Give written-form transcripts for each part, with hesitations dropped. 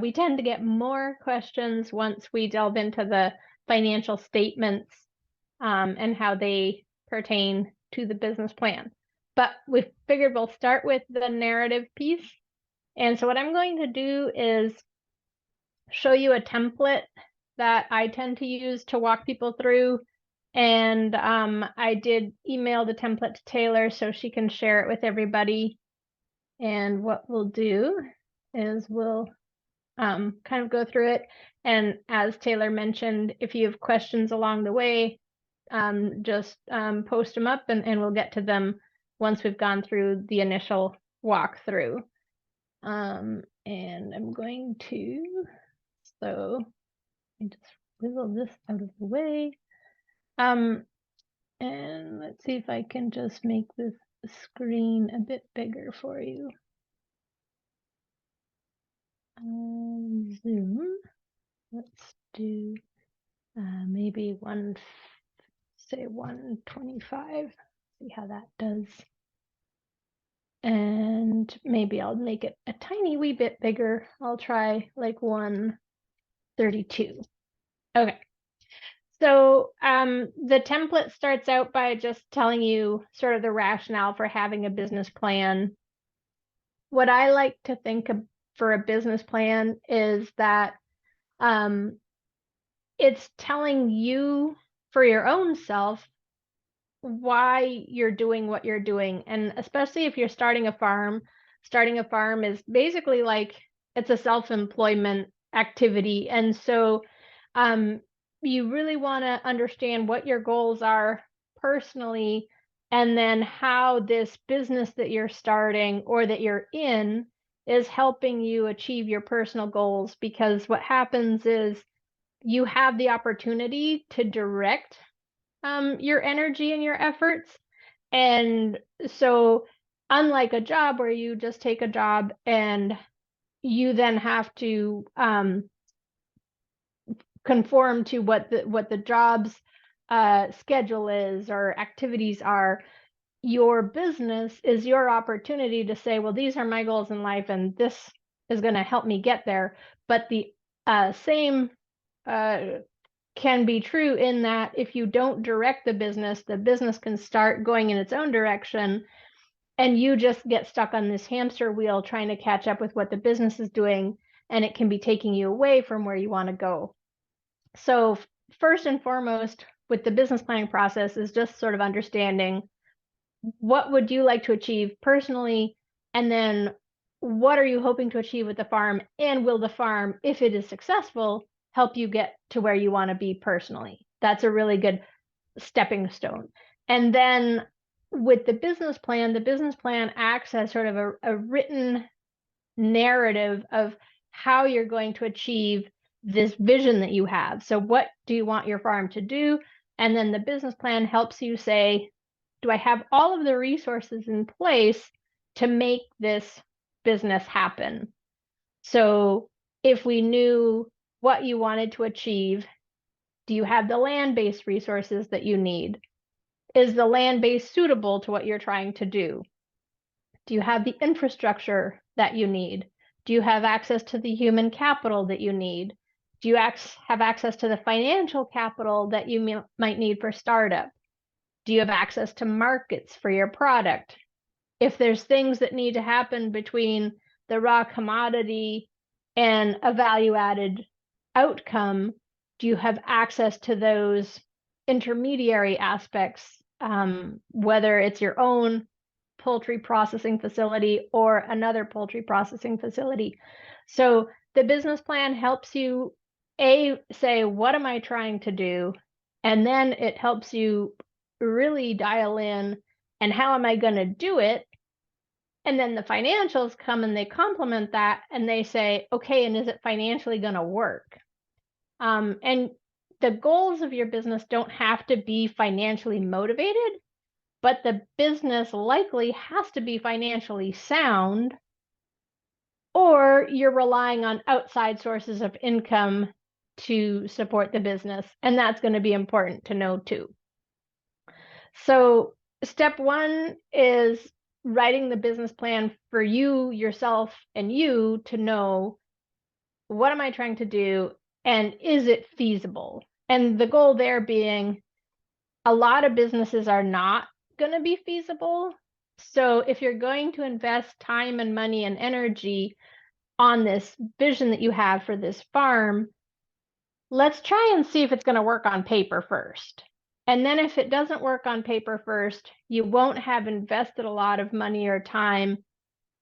we tend to get more questions once we delve into the financial statements and how they pertain to the business plan. But we figured we'll start with the narrative piece. And so what I'm going to do is show you a template that I tend to use to walk people through. And I did email the template to Taylor so she can share it with everybody. And what we'll do is we'll kind of go through it. And as Taylor mentioned, if you have questions along the way, just post them up and we'll get to them once we've gone through the initial walkthrough. And I'm going to, so I just wiggle this out of the way. And let's see if I can just make this screen a bit bigger for you. Zoom. Let's do maybe say 125. See how that does. And maybe I'll make it a tiny wee bit bigger. I'll try like 132. Okay. So the template starts out by just telling you sort of the rationale for having a business plan. What I like to think of for a business plan is that it's telling you for your own self why you're doing what you're doing. And especially if you're starting a farm is basically like it's a self-employment activity. And so you really want to understand what your goals are personally, and then how this business that you're starting or that you're in is helping you achieve your personal goals. Because what happens is you have the opportunity to direct your energy and your efforts. And so unlike a job where you just take a job and you then have to conform to what the job's schedule is or activities are, your business is your opportunity to say, well, these are my goals in life and this is going to help me get there. But the same can be true in that if you don't direct the business can start going in its own direction, and you just get stuck on this hamster wheel trying to catch up with what the business is doing, and it can be taking you away from where you want to go. So first and foremost with the business planning process is just sort of understanding what would you like to achieve personally, and then what are you hoping to achieve with the farm, and will the farm, if it is successful, help you get to where you want to be personally. That's a really good stepping stone. And then with the business plan acts as sort of a written narrative of how you're going to achieve this vision that you have. So what do you want your farm to do? And then the business plan helps you say, do I have all of the resources in place to make this business happen? So if we knew what you wanted to achieve, do you have the land-based resources that you need? Is the land base suitable to what you're trying to do? Do you have the infrastructure that you need? Do you have access to the human capital that you need? Do you have access to the financial capital that you might need for startup? Do you have access to markets for your product? If there's things that need to happen between the raw commodity and a value-added outcome, do you have access to those intermediary aspects, whether it's your own poultry processing facility or another poultry processing facility? So the business plan helps you say, what am I trying to do? And then it helps you really dial in, and how am I going to do it? And then the financials come and they complement that, and they say, okay, and is it financially going to work? And the goals of your business don't have to be financially motivated, but the business likely has to be financially sound, or you're relying on outside sources of income to support the business. And that's going to be important to know too. So step one is writing the business plan for you, yourself, and you to know what am I trying to do, and is it feasible? And the goal there being, a lot of businesses are not going to be feasible. So if you're going to invest time and money and energy on this vision that you have for this farm, let's try and see if it's going to work on paper first. And then if it doesn't work on paper first, you won't have invested a lot of money or time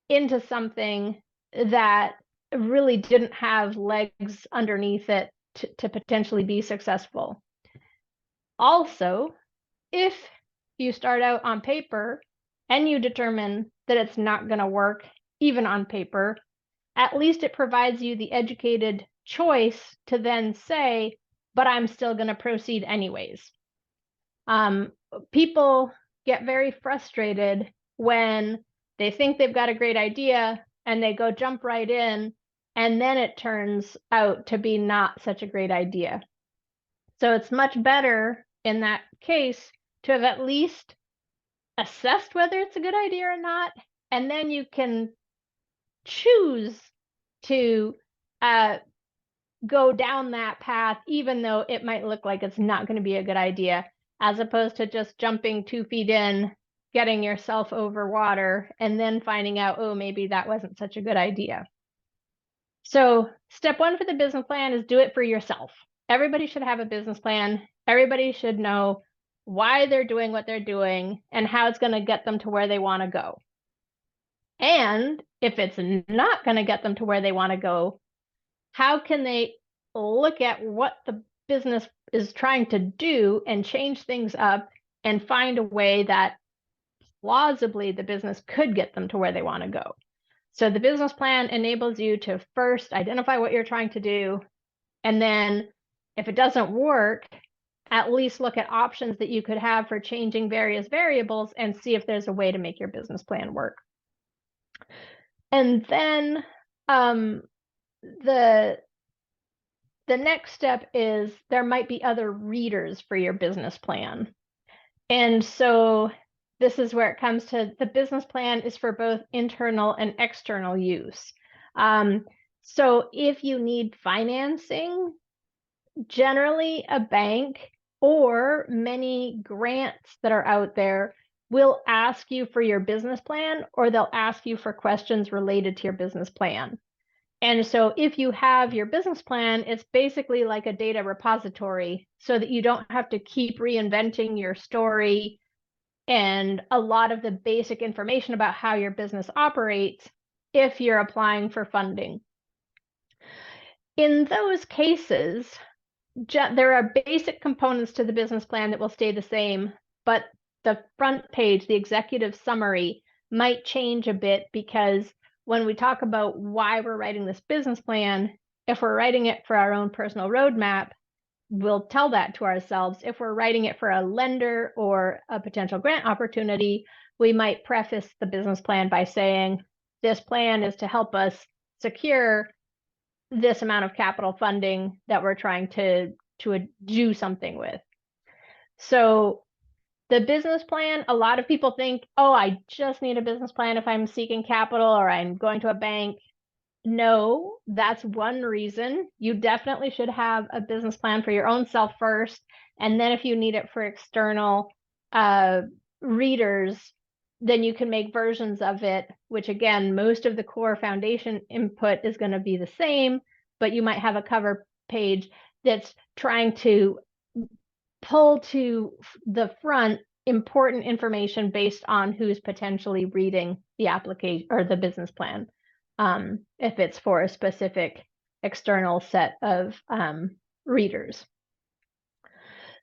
into something that really didn't have legs underneath it to potentially be successful. Also, if you start out on paper and you determine that it's not going to work even on paper, at least it provides you the educated choice to then say, but I'm still going to proceed anyways. People get very frustrated when they think they've got a great idea and they go jump right in, and then it turns out to be not such a great idea. So it's much better in that case to have at least assessed whether it's a good idea or not, and then you can choose to go down that path, even though it might look like it's not going to be a good idea, as opposed to just jumping 2 feet in, getting yourself over water, and then finding out, oh, maybe that wasn't such a good idea. So step 1 for the business plan is do it for yourself. Everybody should have a business plan. Everybody should know why they're doing what they're doing and how it's going to get them to where they want to go. And if it's not going to get them to where they want to go, how can they look at what the business is trying to do and change things up and find a way that plausibly the business could get them to where they want to go? So the business plan enables you to first identify what you're trying to do, and then if it doesn't work, at least look at options that you could have for changing various variables and see if there's a way to make your business plan work. And then the next step is there might be other readers for your business plan. And so this is where it comes to the business plan is for both internal and external use. So if you need financing, generally a bank or many grants that are out there will ask you for your business plan, or they'll ask you for questions related to your business plan. And so if you have your business plan, it's basically like a data repository so that you don't have to keep reinventing your story and a lot of the basic information about how your business operates if you're applying for funding. In those cases, there are basic components to the business plan that will stay the same, but the front page, the executive summary, might change a bit because when we talk about why we're writing this business plan, if we're writing it for our own personal roadmap, we'll tell that to ourselves. If we're writing it for a lender or a potential grant opportunity, we might preface the business plan by saying, this plan is to help us secure this amount of capital funding that we're trying to do something with. So the business plan, a lot of people think, oh, I just need a business plan if I'm seeking capital or I'm going to a bank. No, that's one reason. You definitely should have a business plan for your own self first. And then if you need it for external readers, then you can make versions of it, which again, most of the core foundation input is going to be the same, but you might have a cover page that's trying to pull to the front important information based on who's potentially reading the application or the business plan, if it's for a specific external set of readers.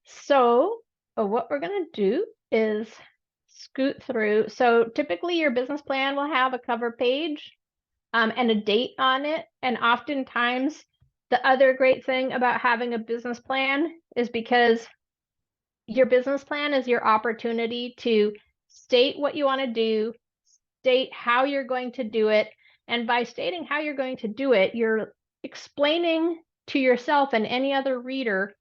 So what we're going to do is scoot through. So typically your business plan will have a cover page and a date on it. And oftentimes the other great thing about having a business plan is because your business plan is your opportunity to state what you want to do, state how you're going to do it. And by stating how you're going to do it, you're explaining to yourself and any other reader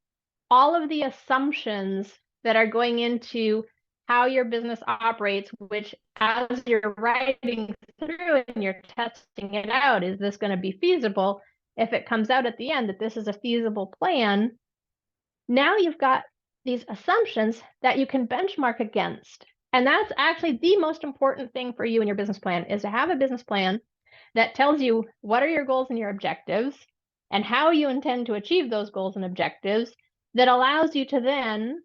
all of the assumptions that are going into how your business operates, which as you're writing through and you're testing it out, is this going to be feasible? if it comes out at the end that this is a feasible plan, now you've got these assumptions that you can benchmark against. And that's actually the most important thing for you in your business plan, is to have a business plan that tells you what are your goals and your objectives and how you intend to achieve those goals and objectives, that allows you to then,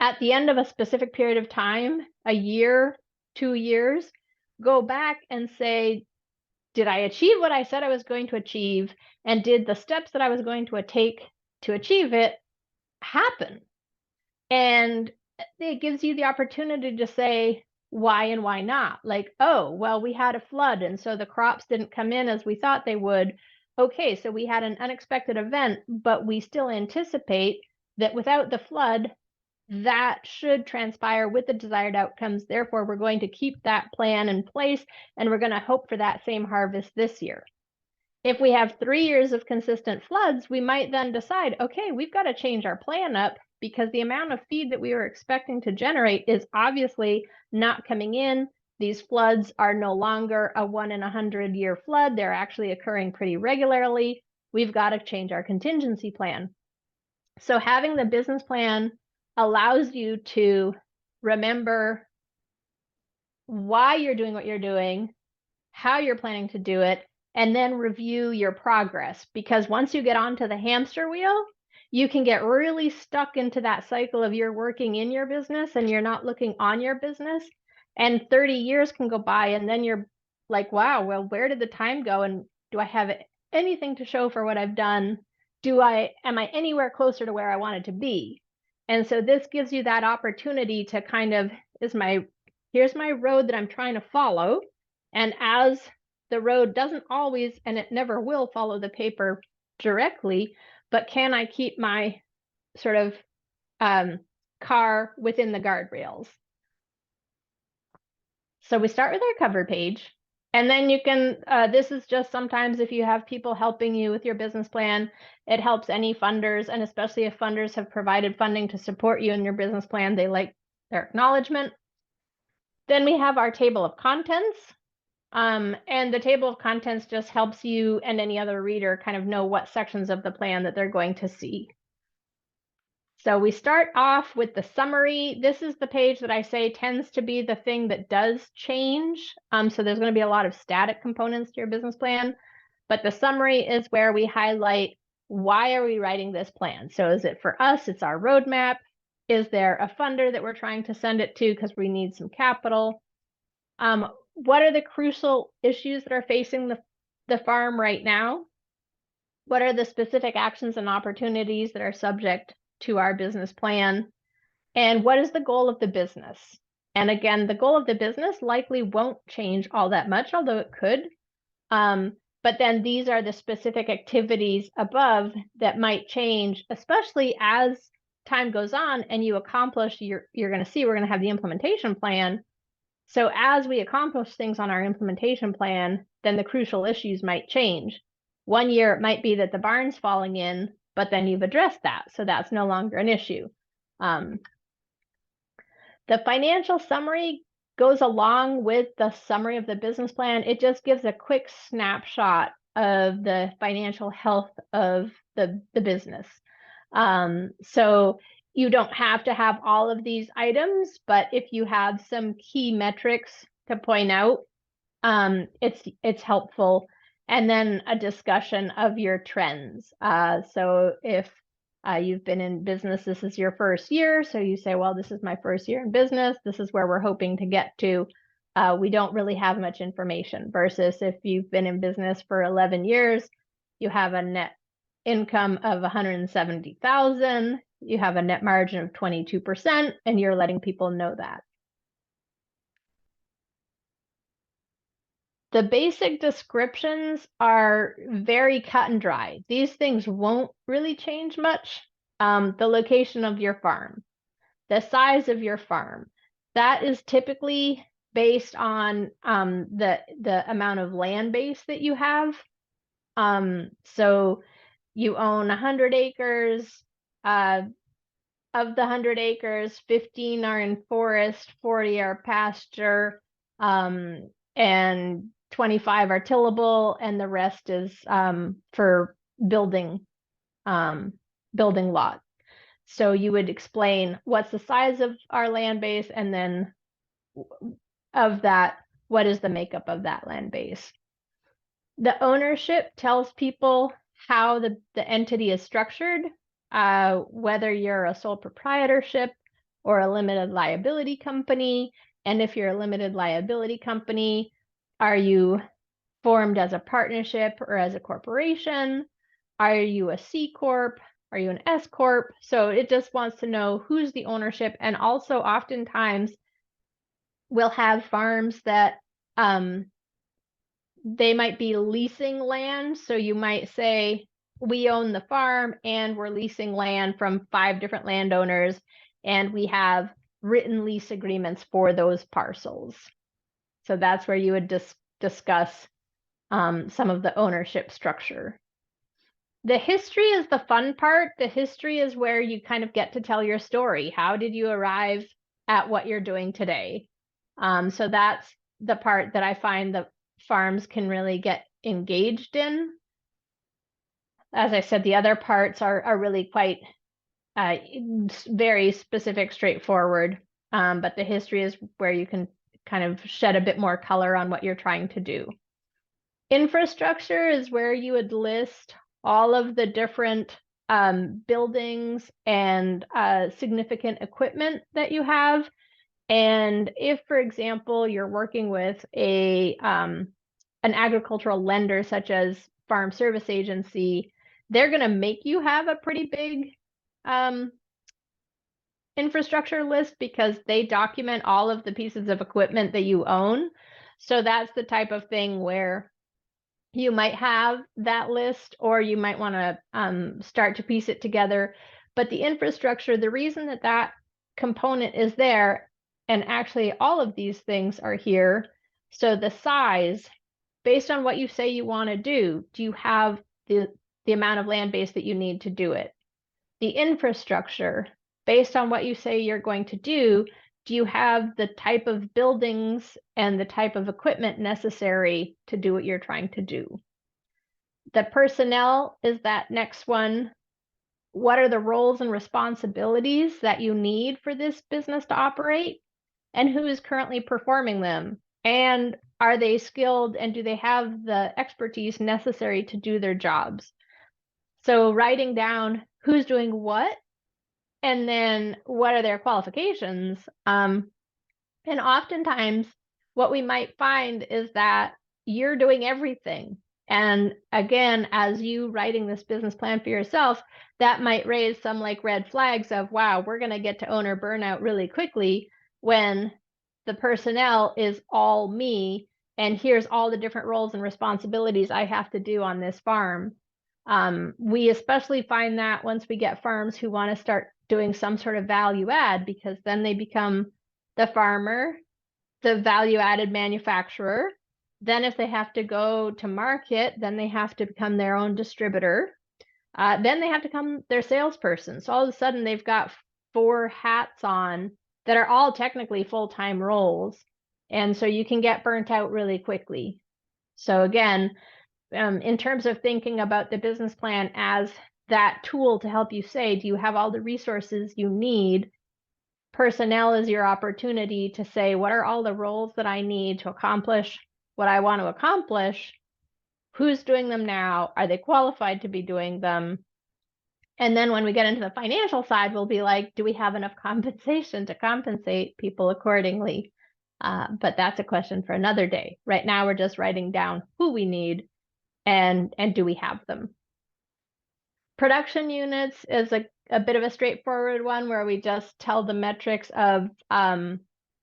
at the end of a specific period of time, a year, 2 years, go back and say, did I achieve what I said I was going to achieve? And did the steps that I was going to take to achieve it happen? And it gives you the opportunity to say why and why not. Like, oh, well, we had a flood, and so the crops didn't come in as we thought they would. Okay, so we had an unexpected event, but we still anticipate that without the flood, that should transpire with the desired outcomes. Therefore, we're going to keep that plan in place, and we're going to hope for that same harvest this year. If we have 3 years of consistent floods, we might then decide, okay, we've got to change our plan up, because the amount of feed that we were expecting to generate is obviously not coming in. These floods are no longer a 1 in 100 year flood. They're actually occurring pretty regularly. We've got to change our contingency plan. So having the business plan allows you to remember why you're doing what you're doing, how you're planning to do it, and then review your progress. Because once you get onto the hamster wheel, you can get really stuck into that cycle of you're working in your business and you're not looking on your business. And 30 years can go by, and then you're like, wow, well, where did the time go? And do I have anything to show for what I've done? Am I anywhere closer to where I wanted to be? And so this gives you that opportunity to kind of, here's my road that I'm trying to follow. And as the road doesn't always, and it never will, follow the paper directly, but can I keep my sort of car within the guardrails? So we start with our cover page, and then you can, this is just sometimes if you have people helping you with your business plan, it helps any funders, and especially if funders have provided funding to support you in your business plan, they like their acknowledgement. Then we have our table of contents. And the table of contents just helps you and any other reader kind of know what sections of the plan that they're going to see. So we start off with the summary. This is the page that I say tends to be the thing that does change. So there's going to be a lot of static components to your business plan, but the summary is where we highlight, why are we writing this plan? So is it for us? It's our roadmap. Is there a funder that we're trying to send it to because we need some capital? What are the crucial issues that are facing the farm right now? What are the specific actions and opportunities that are subject to our business plan? And what is the goal of the business? And again, the goal of the business likely won't change all that much, although it could. But then these are the specific activities above that might change, especially as time goes on and you accomplish, you're going to see, we're going to have the implementation plan. So as we accomplish things on our implementation plan, then the crucial issues might change. 1 year, it might be that the barn's falling in, but then you've addressed that, so that's no longer an issue. The financial summary goes along with the summary of the business plan. It just gives a quick snapshot of the financial health of the business. So you don't have to have all of these items, but if you have some key metrics to point out, it's helpful. And then a discussion of your trends. So if you've been in business, this is your first year, so you say, well, this is my first year in business, this is where we're hoping to get to. We don't really have much information, versus if you've been in business for 11 years, you have a net income of 170,000, you have a net margin of 22%, and you're letting people know that. The basic descriptions are very cut and dry. These things won't really change much. The location of your farm, the size of your farm, that is typically based on the amount of land base that you have. So you own 100 acres. Of the 100 acres, 15 are in forest, 40 are pasture, and 25 are tillable, and the rest is for building lot. So you would explain what's the size of our land base, and then of that, what is the makeup of that land base. The ownership tells people how the entity is structured, whether you're a sole proprietorship or a limited liability company. And if you're a limited liability company, are you formed as a partnership or as a corporation? Are you a C Corp? Are you an S Corp? So it just wants to know who's the ownership. And also oftentimes we'll have farms that they might be leasing land. So you might say, we own the farm and we're leasing land from 5 different landowners, and we have written lease agreements for those parcels. So that's where you would discuss some of the ownership structure. The history is the fun part. The history is where you kind of get to tell your story. How did you arrive at what you're doing today? So that's the part that I find that farms can really get engaged in. As I said, the other parts are really quite very specific, straightforward. But the history is where you can kind of shed a bit more color on what you're trying to do. Infrastructure is where you would list all of the different buildings and significant equipment that you have. And if, for example, you're working with an agricultural lender such as Farm Service Agency, they're going to make you have a pretty big infrastructure list because they document all of the pieces of equipment that you own. So that's the type of thing where you might have that list, or you might want to start to piece it together. But the infrastructure, the reason that that component is there, and actually all of these things are here. So the size, based on what you say you want to do you have the amount of land base that you need to do it? The infrastructure, based on what you say you're going to do you have the type of buildings and the type of equipment necessary to do what you're trying to do? The personnel is that next one. What are the roles and responsibilities that you need for this business to operate? And who is currently performing them? And are they skilled, and do they have the expertise necessary to do their jobs? So writing down who's doing what, and then what are their qualifications? And oftentimes what we might find is that you're doing everything. And again, as you writing this business plan for yourself, that might raise some like red flags of, wow, we're going to get to owner burnout really quickly when the personnel is all me, and here's all the different roles and responsibilities I have to do on this farm. We especially find that once we get farms who want to start doing some sort of value add, because then they become the farmer, the value added manufacturer. Then if they have to go to market, then they have to become their own distributor. Then they have to become their salesperson. So all of a sudden they've got 4 hats on that are all technically full-time roles. And so you can get burnt out really quickly. So again, in terms of thinking about the business plan as that tool to help you say, do you have all the resources you need? Personnel is your opportunity to say, what are all the roles that I need to accomplish what I want to accomplish? Who's doing them now? Are they qualified to be doing them? And then when we get into the financial side, we'll be like, do we have enough compensation to compensate people accordingly? But that's a question for another day. Right now, we're just writing down who we need and do we have them. Production units is a bit of a straightforward one where we just tell the metrics of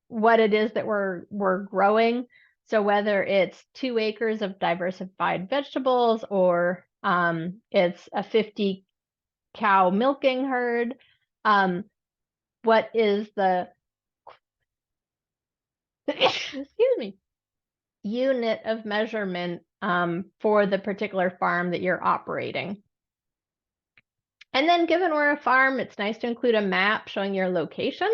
what it is that we're growing. So whether it's 2 acres of diversified vegetables, or it's a 50 cow milking herd, what is the excuse me, unit of measurement for the particular farm that you're operating? And then given we're a farm, it's nice to include a map showing your location.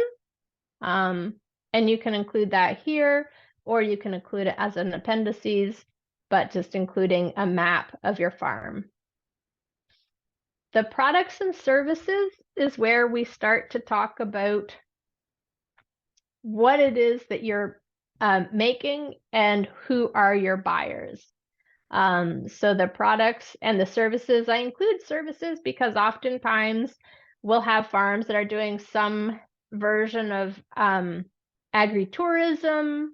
And you can include that here. or you can include it as an appendices, but just including a map of your farm. The products and services is where we start to talk about what it is that you're making and who are your buyers. So the products and the services, I include services because oftentimes we'll have farms that are doing some version of agritourism,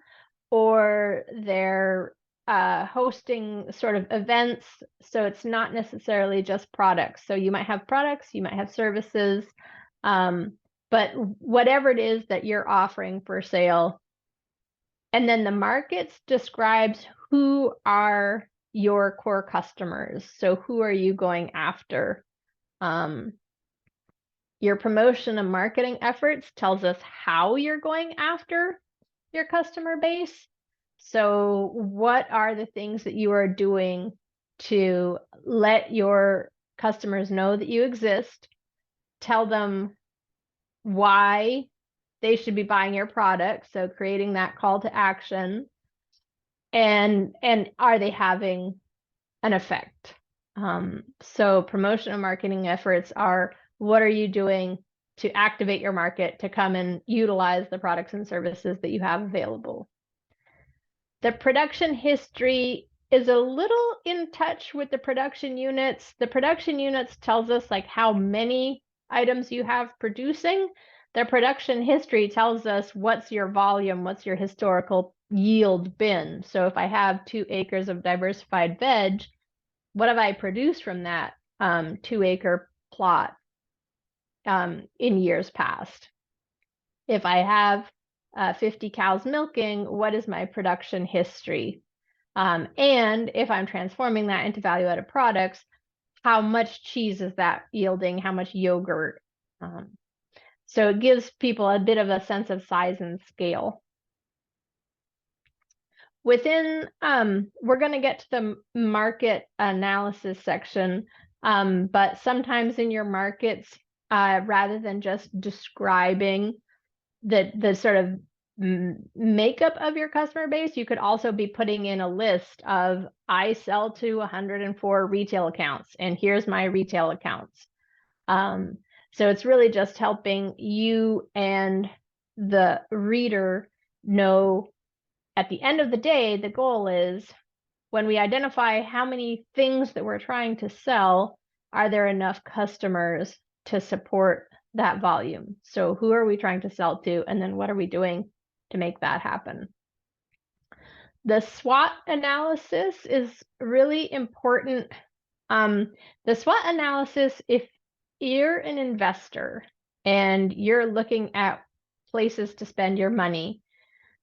or they're hosting sort of events. So it's not necessarily just products. So you might have products, you might have services, but whatever it is that you're offering for sale. And then the markets describes who are your core customers. So who are you going after? Your promotion and marketing efforts tells us how you're going after your customer base. So what are the things that you are doing to let your customers know that you exist? Tell them why they should be buying your product. So creating that call to action. And are they having an effect? So promotion and marketing efforts are, what are you doing to activate your market to come and utilize the products and services that you have available? The production history is a little in touch with the production units. The production units tells us like how many items you have producing. The production history tells us what's your volume, what's your historical yield been. So if I have 2 acres of diversified veg, what have I produced from that 2-acre plot in years past? If I have 50 cows milking, what is my production history? And if I'm transforming that into value-added products, how much cheese is that yielding? How much yogurt? So it gives people a bit of a sense of size and scale. Within, we're going to get to the market analysis section, but sometimes in your markets, rather than just describing the sort of makeup of your customer base, you could also be putting in a list of, I sell to 104 retail accounts, and here's my retail accounts. So it's really just helping you and the reader know at the end of the day, the goal is when we identify how many things that we're trying to sell, are there enough customers to support that volume? So who are we trying to sell to? And then what are we doing to make that happen? The SWOT analysis is really important. The SWOT analysis, if you're an investor and you're looking at places to spend your money,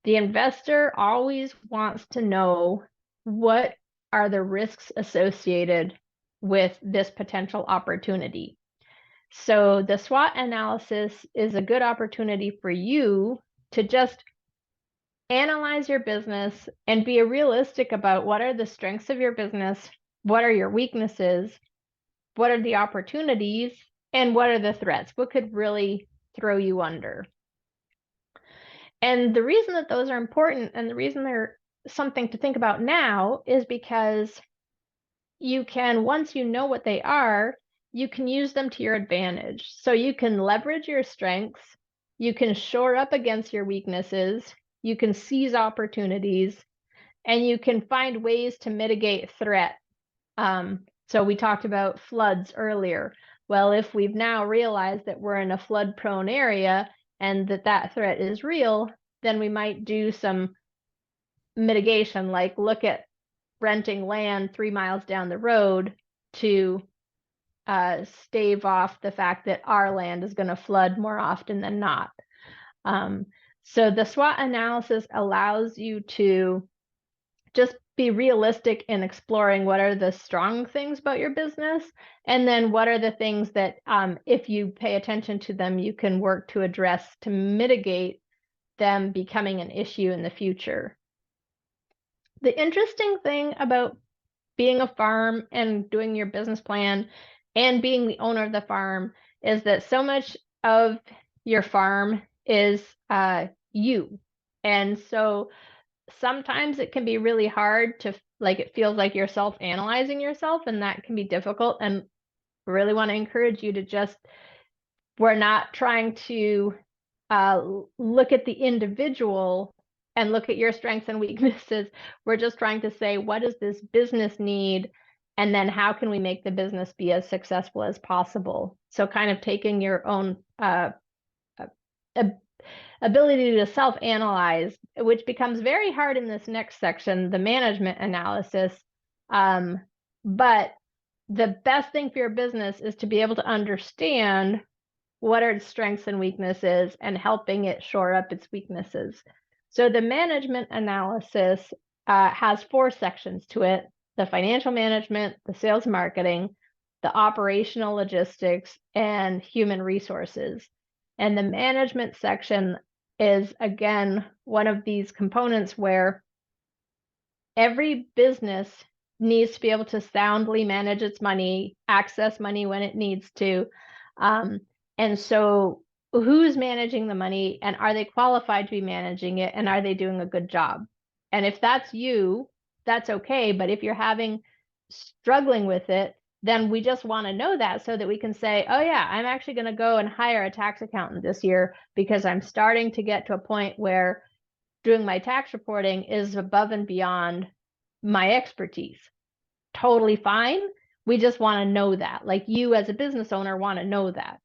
the investor always wants to know what are the risks associated with this potential opportunity. So the SWOT analysis is a good opportunity for you to just analyze your business and be realistic about what are the strengths of your business, what are your weaknesses, what are the opportunities, and what are the threats? What could really throw you under? And the reason that those are important and the reason they're something to think about now is because you can, once you know what they are, you can use them to your advantage. So you can leverage your strengths, you can shore up against your weaknesses, you can seize opportunities, and you can find ways to mitigate threat. So we talked about floods earlier. Well, if we've now realized that we're in a flood-prone area and that threat is real, then we might do some mitigation, like look at renting land 3 miles down the road to stave off the fact that our land is going to flood more often than not. So the SWOT analysis allows you to just be realistic in exploring what are the strong things about your business, and then what are the things that if you pay attention to them, you can work to address to mitigate them becoming an issue in the future. The interesting thing about being a farm and doing your business plan and being the owner of the farm is that so much of your farm is you. And so sometimes it can be really hard to, like, it feels like you're self-analyzing yourself, and that can be difficult. And really want to encourage you to just, we're not trying to look at the individual and look at your strengths and weaknesses. We're just trying to say, what does this business need? And then how can we make the business be as successful as possible? So kind of taking your own ability to self-analyze, which becomes very hard in this next section, the management analysis. But the best thing for your business is to be able to understand what are its strengths and weaknesses and helping it shore up its weaknesses. So the management analysis has 4 sections to it: the financial management, the sales marketing, the operational logistics, and human resources. And the management section is, again, one of these components where every business needs to be able to soundly manage its money, access money when it needs to. And so who's managing the money, and are they qualified to be managing it, and are they doing a good job? And if that's you, that's okay. But if you're struggling with it, then we just want to know that so that we can say, oh yeah, I'm actually going to go and hire a tax accountant this year because I'm starting to get to a point where doing my tax reporting is above and beyond my expertise. Totally fine. We just want to know that. Like, you as a business owner want to know that.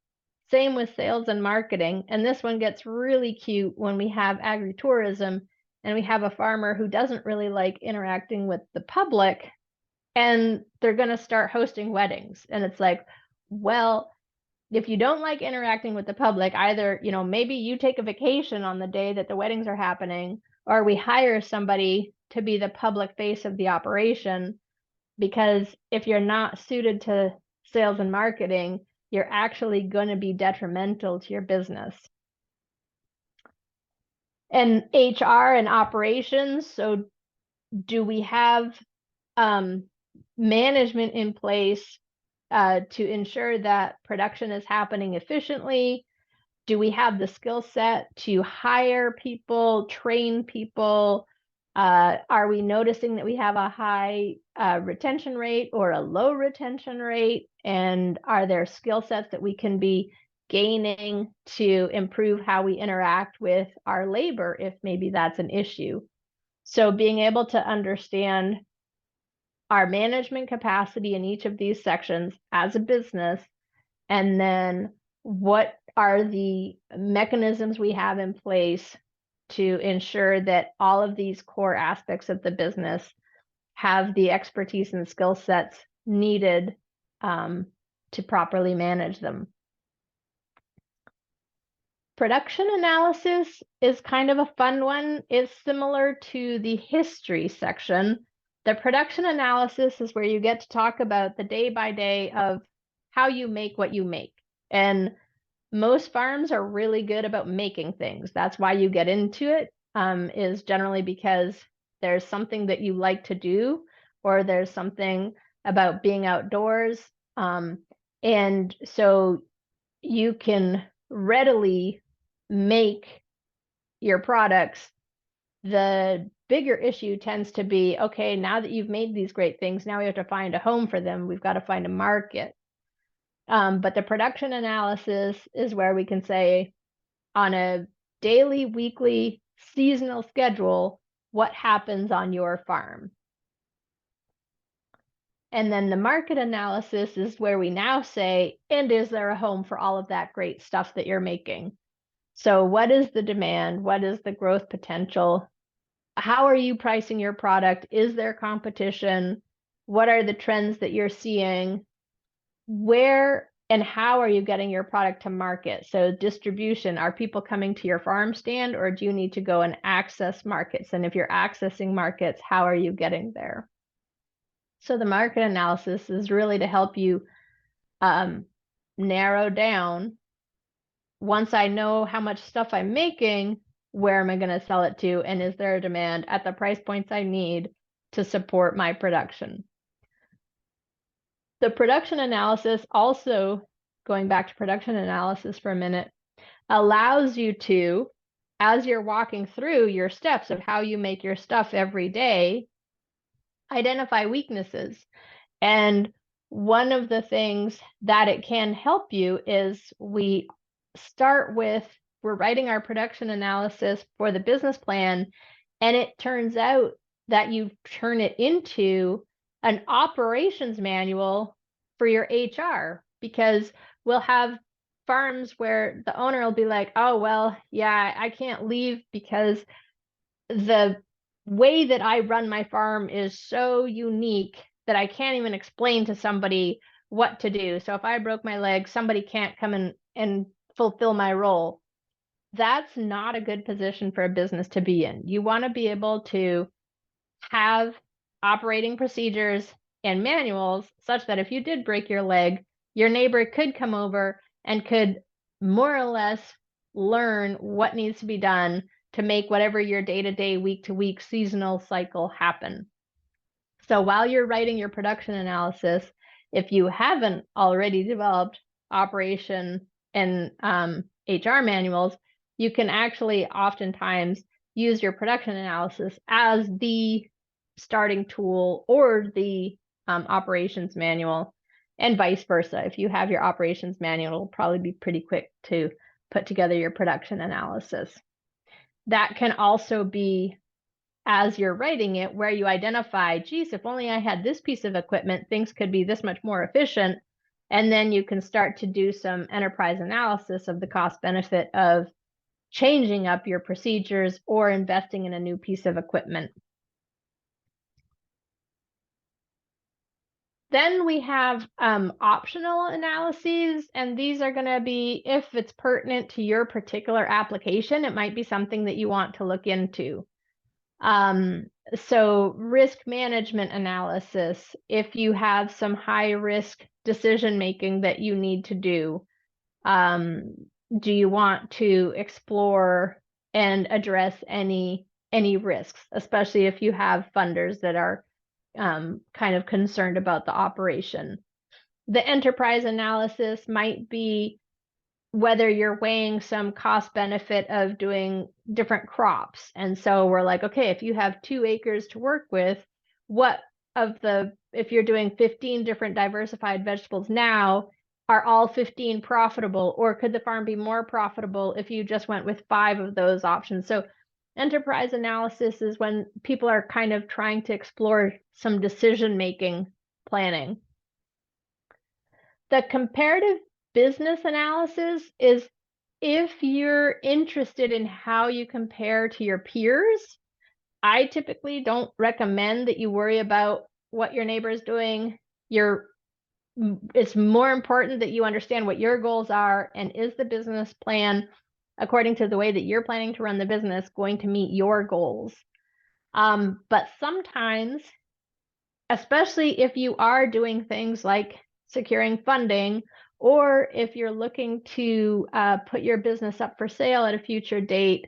Same with sales and marketing. And this one gets really cute when we have agritourism and we have a farmer who doesn't really like interacting with the public, and they're going to start hosting weddings. And it's like, well, if you don't like interacting with the public, either, maybe you take a vacation on the day that the weddings are happening, or we hire somebody to be the public face of the operation. Because if you're not suited to sales and marketing, you're actually going to be detrimental to your business. And HR and operations. So do we have management in place to ensure that production is happening efficiently? Do we have the skill set to hire people, train people? Are we noticing that we have a high retention rate or a low retention rate? And are there skill sets that we can be gaining to improve how we interact with our labor if maybe that's an issue? So being able to understand our management capacity in each of these sections as a business, and then what are the mechanisms we have in place to ensure that all of these core aspects of the business have the expertise and skill sets needed to properly manage them. Production analysis is kind of a fun one. It's similar to the history section. The production analysis is where you get to talk about the day by day of how you make what you make. And most farms are really good about making things. That's why you get into it, is generally because there's something that you like to do, or there's something about being outdoors. And so you can readily make your products. The bigger issue tends to be, okay, now that you've made these great things, now we have to find a home for them. We've got to find a market. But the production analysis is where we can say, on a daily, weekly, seasonal schedule, what happens on your farm. And then the market analysis is where we now say, and is there a home for all of that great stuff that you're making? So what is the demand? What is the growth potential? How are you pricing your product? Is there competition? What are the trends that you're seeing? Where and how are you getting your product to market? So distribution, are people coming to your farm stand, or do you need to go and access markets? And if you're accessing markets, how are you getting there? So the market analysis is really to help you narrow down, once I know how much stuff I'm making, where am I going to sell it to? And is there a demand at the price points I need to support my production? The production analysis also, going back to production analysis for a minute, allows you to as you're walking through your steps of how you make your stuff every day, identify weaknesses. And one of the things that it can help you is we start with, we're writing our production analysis for the business plan, and it turns out that you turn it into an operations manual for your HR, because we'll have farms where the owner will be like, oh, well, yeah, I can't leave because the way that I run my farm is so unique that I can't even explain to somebody what to do. So if I broke my leg, somebody can't come in and fulfill my role. That's not a good position for a business to be in. You want to be able to have operating procedures and manuals such that if you did break your leg, your neighbor could come over and could more or less learn what needs to be done to make whatever your day-to-day, week-to-week, seasonal cycle happen. So while you're writing your production analysis, if you haven't already developed operation and HR manuals, you can actually oftentimes use your production analysis as the starting tool or the operations manual, and vice versa. If you have your operations manual, it'll probably be pretty quick to put together your production analysis. That can also be, as you're writing it, where you identify, geez, if only I had this piece of equipment, things could be this much more efficient. And then you can start to do some enterprise analysis of the cost benefit of changing up your procedures or investing in a new piece of equipment. Then we have optional analyses, and these are going to be if it's pertinent to your particular application, it might be something that you want to look into. So risk management analysis, if you have some high risk decision making that you need to do, do you want to explore and address any risks, especially if you have funders that are kind of concerned about the operation. The enterprise analysis might be whether you're weighing some cost benefit of doing different crops. And so we're like, okay, if you have 2 acres to work with, if you're doing 15 different diversified vegetables now, are all 15 profitable, or could the farm be more profitable if you just went with 5 of those options? So enterprise analysis is when people are kind of trying to explore some decision-making planning. The comparative business analysis is if you're interested in how you compare to your peers. I typically don't recommend that you worry about what your neighbor is doing. It's more important that you understand what your goals are, and is the business plan, according to the way that you're planning to run the business, going to meet your goals. But sometimes, especially if you are doing things like securing funding, or if you're looking to put your business up for sale at a future date,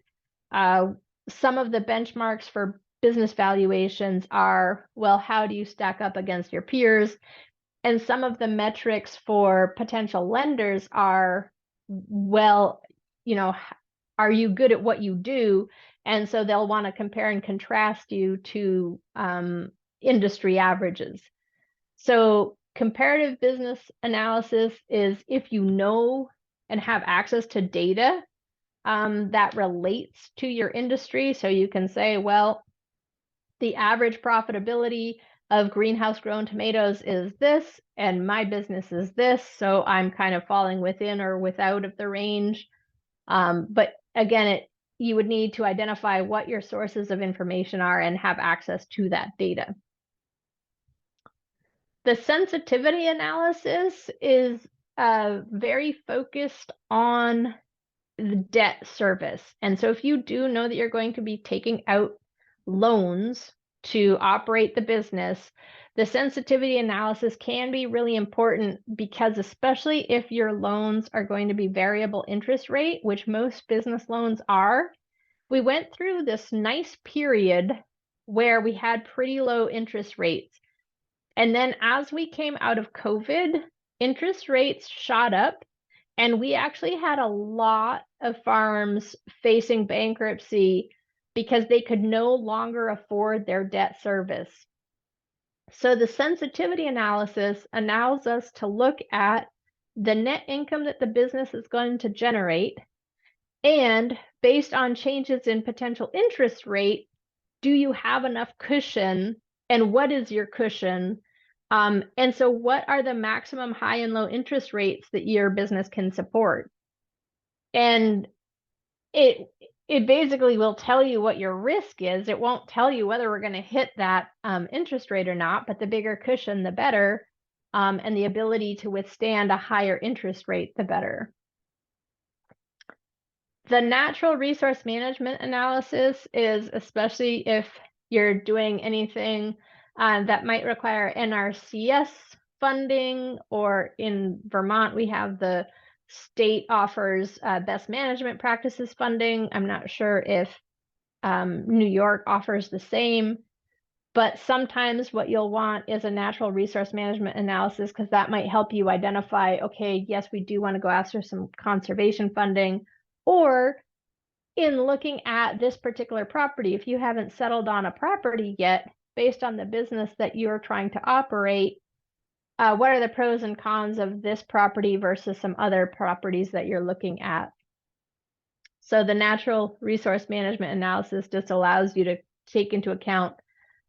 some of the benchmarks for business valuations are, well, how do you stack up against your peers? And some of the metrics for potential lenders are, well, are you good at what you do? And so they'll want to compare and contrast you to industry averages. So comparative business analysis is if you know and have access to data that relates to your industry. So you can say, well, the average profitability of greenhouse grown tomatoes is this, and my business is this, so I'm kind of falling within or without of the range. But again, you would need to identify what your sources of information are and have access to that data. The sensitivity analysis is very focused on the debt service. And so if you do know that you're going to be taking out loans to operate the business, the sensitivity analysis can be really important, because especially if your loans are going to be variable interest rate, which most business loans are, we went through this nice period where we had pretty low interest rates. And then as we came out of COVID, interest rates shot up, And we actually had a lot of farms facing bankruptcy because they could no longer afford their debt service. So the sensitivity analysis allows us to look at the net income that the business is going to generate, and based on changes in potential interest rate, do you have enough cushion, and what is your cushion? And so what are the maximum high and low interest rates that your business can support? And it basically will tell you what your risk is. It won't tell you whether we're going to hit that interest rate or not, but the bigger cushion, the better, and the ability to withstand a higher interest rate, the better. The natural resource management analysis is, especially if you're doing anything that might require NRCS funding, or in Vermont, we have the state offers best management practices funding. I'm not sure if New York offers the same, but sometimes what you'll want is a natural resource management analysis, because that might help you identify, okay, yes, we do want to go after some conservation funding, or in looking at this particular property, if you haven't settled on a property yet, based on the business that you're trying to operate, what are the pros and cons of this property versus some other properties that you're looking at? So the natural resource management analysis just allows you to take into account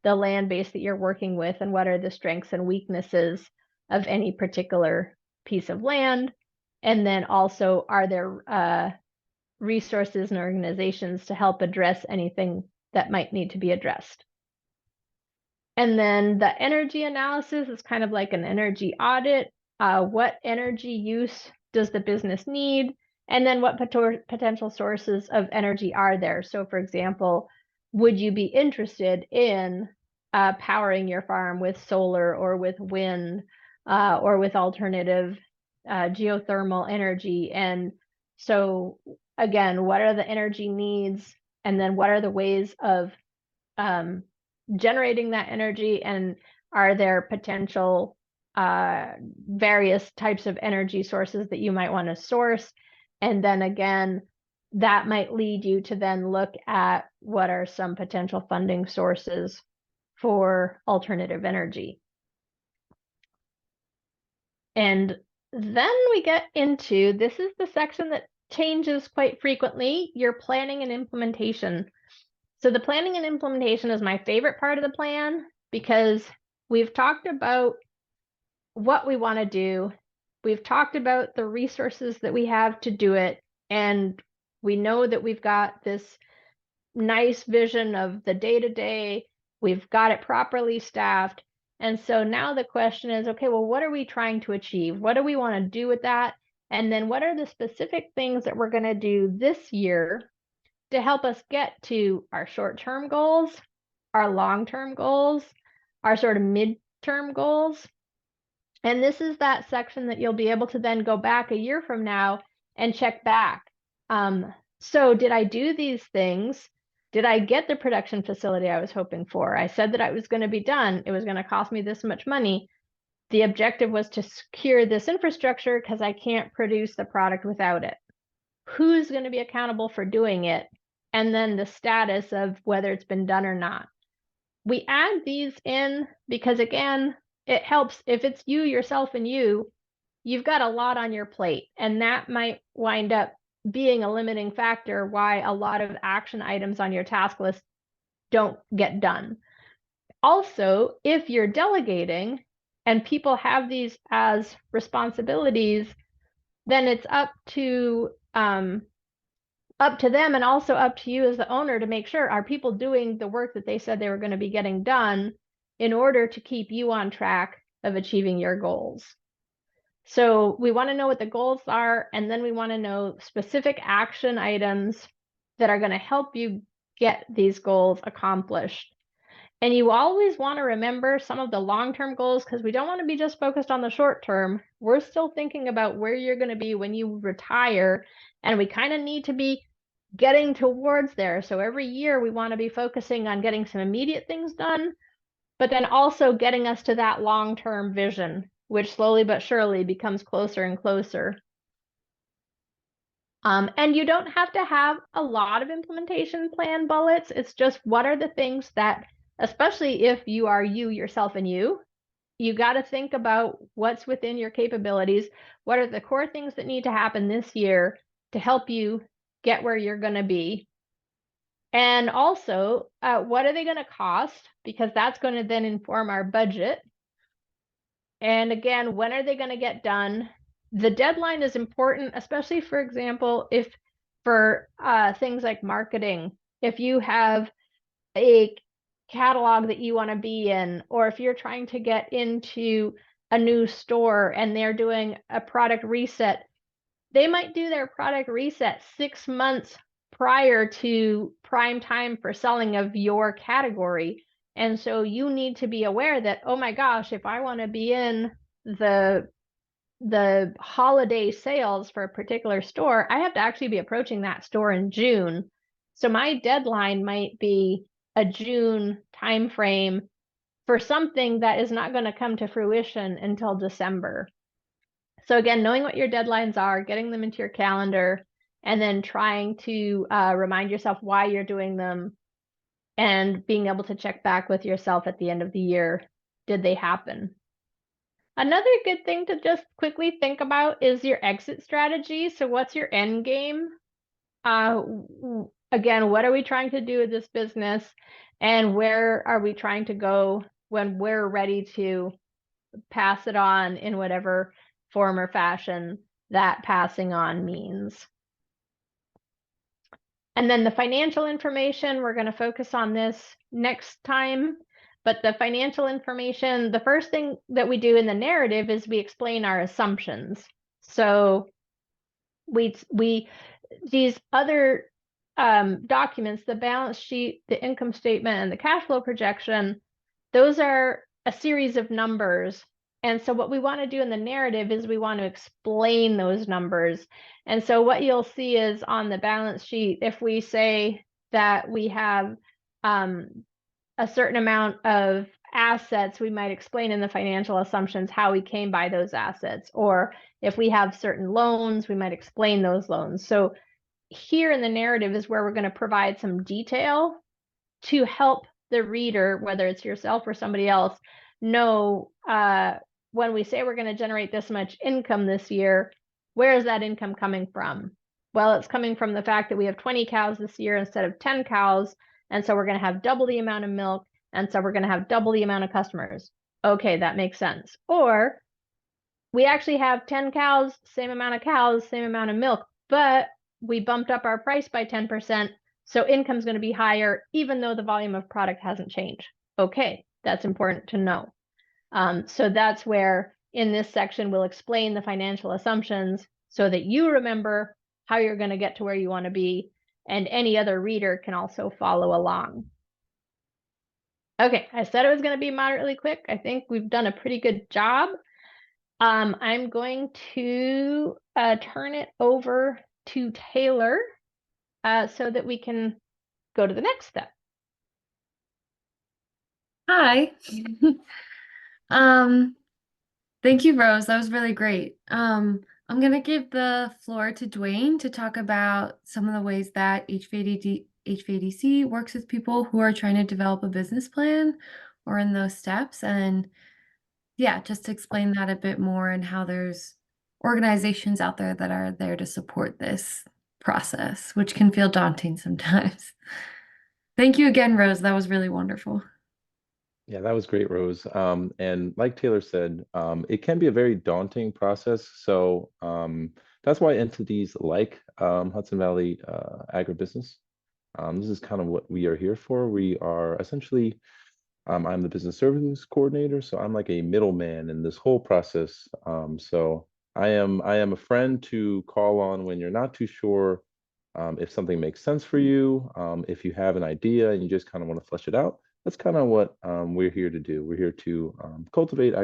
the land base that you're working with, and what are the strengths and weaknesses of any particular piece of land. And then also, are there resources and organizations to help address anything that might need to be addressed. And then the energy analysis is kind of like an energy audit. What energy use does the business need? And then what potential sources of energy are there? So for example, would you be interested in powering your farm with solar or with wind or with alternative geothermal energy? And so again, what are the energy needs? And then what are the ways of generating that energy? And are there potential various types of energy sources that you might want to source? And then again, that might lead you to then look at what are some potential funding sources for alternative energy. And then we get into, this is the section that changes quite frequently, your planning and implementation. So the planning and implementation is my favorite part of the plan, because we've talked about what we want to do. We've talked about the resources that we have to do it. And we know that we've got this nice vision of the day-to-day. We've got it properly staffed. And so now the question is, okay, well, what are we trying to achieve? What do we want to do with that? And then what are the specific things that we're going to do this year to help us get to our short-term goals, our long-term goals, our sort of mid-term goals? And this is that section that you'll be able to then go back a year from now and check back. So did I do these things? Did I get the production facility I was hoping for? I said that I was going to be done. It was going to cost me this much money. The objective was to secure this infrastructure because I can't produce the product without it. Who's going to be accountable for doing it? And then the status of whether it's been done or not. We add these in because, again, it helps if it's you, yourself, and you've got a lot on your plate, and that might wind up being a limiting factor why a lot of action items on your task list don't get done. Also, if you're delegating and people have these as responsibilities, then it's up to them, and also up to you as the owner to make sure, are people doing the work that they said they were going to be getting done in order to keep you on track of achieving your goals. So we want to know what the goals are, and then we want to know specific action items that are going to help you get these goals accomplished. And you always want to remember some of the long-term goals, because we don't want to be just focused on the short term. We're still thinking about where you're going to be when you retire, and we kind of need to be getting towards there. So every year we want to be focusing on getting some immediate things done, but then also getting us to that long-term vision, which slowly but surely becomes closer and closer. And you don't have to have a lot of implementation plan bullets. It's just what are the things that, especially if you are you, yourself, and you got to think about what's within your capabilities. What are the core things that need to happen this year to help you get where you're going to be? And also, what are they going to cost? Because that's going to then inform our budget. And again, when are they going to get done? The deadline is important, especially, for example, if for things like marketing, if you have a catalog that you want to be in, or if you're trying to get into a new store and they're doing a product reset, they might do their product reset 6 months prior to prime time for selling of your category. And so you need to be aware that, oh my gosh, if I want to be in the holiday sales for a particular store, I have to actually be approaching that store in June. So my deadline might be a June timeframe for something that is not going to come to fruition until December. So again, knowing what your deadlines are, getting them into your calendar, and then trying to remind yourself why you're doing them, and being able to check back with yourself at the end of the year. Did they happen? Another good thing to just quickly think about is your exit strategy. So what's your end game? Again, what are we trying to do with this business? And where are we trying to go when we're ready to pass it on in whatever form or fashion that passing on means? And then the financial information, we're going to focus on this next time. But the financial information, the first thing that we do in the narrative is we explain our assumptions. So these other documents, the balance sheet, the income statement, and the cash flow projection, those are a series of numbers. And so what we want to do in the narrative is we want to explain those numbers. And so what you'll see is on the balance sheet, if we say that we have a certain amount of assets, we might explain in the financial assumptions how we came by those assets. Or if we have certain loans, we might explain those loans. So here in the narrative is where we're going to provide some detail to help the reader, whether it's yourself or somebody else, know when we say we're going to generate this much income this year, where is that income coming from? Well, it's coming from the fact that we have 20 cows this year instead of 10 cows. And so we're going to have double the amount of milk. And so we're going to have double the amount of customers. Okay, that makes sense. Or we actually have 10 cows, same amount of cows, same amount of milk, but we bumped up our price by 10%. So income's going to be higher, even though the volume of product hasn't changed. Okay, that's important to know. So that's where in this section, we'll explain the financial assumptions so that you remember how you're going to get to where you want to be, and any other reader can also follow along. Okay, I said it was going to be moderately quick. I think we've done a pretty good job. I'm going to turn it over to Taylor so that we can go to the next step. Hi. Thank you, Rose. That was really great. I'm going to give the floor to Duane to talk about some of the ways that HVADC works with people who are trying to develop a business plan or in those steps. And yeah, just to explain that a bit more and how there's organizations out there that are there to support this process, which can feel daunting sometimes. Thank you again, Rose. That was really wonderful. Yeah, that was great, Rose. And like Taylor said, it can be a very daunting process. So that's why entities like Hudson Valley Agribusiness, this is kind of what we are here for. We are essentially, I'm the business services coordinator, so I'm like a middleman in this whole process. So I am a friend to call on when you're not too sure if something makes sense for you, if you have an idea and you just kind of want to flesh it out. That's kind of what we're here to do. We're here to cultivate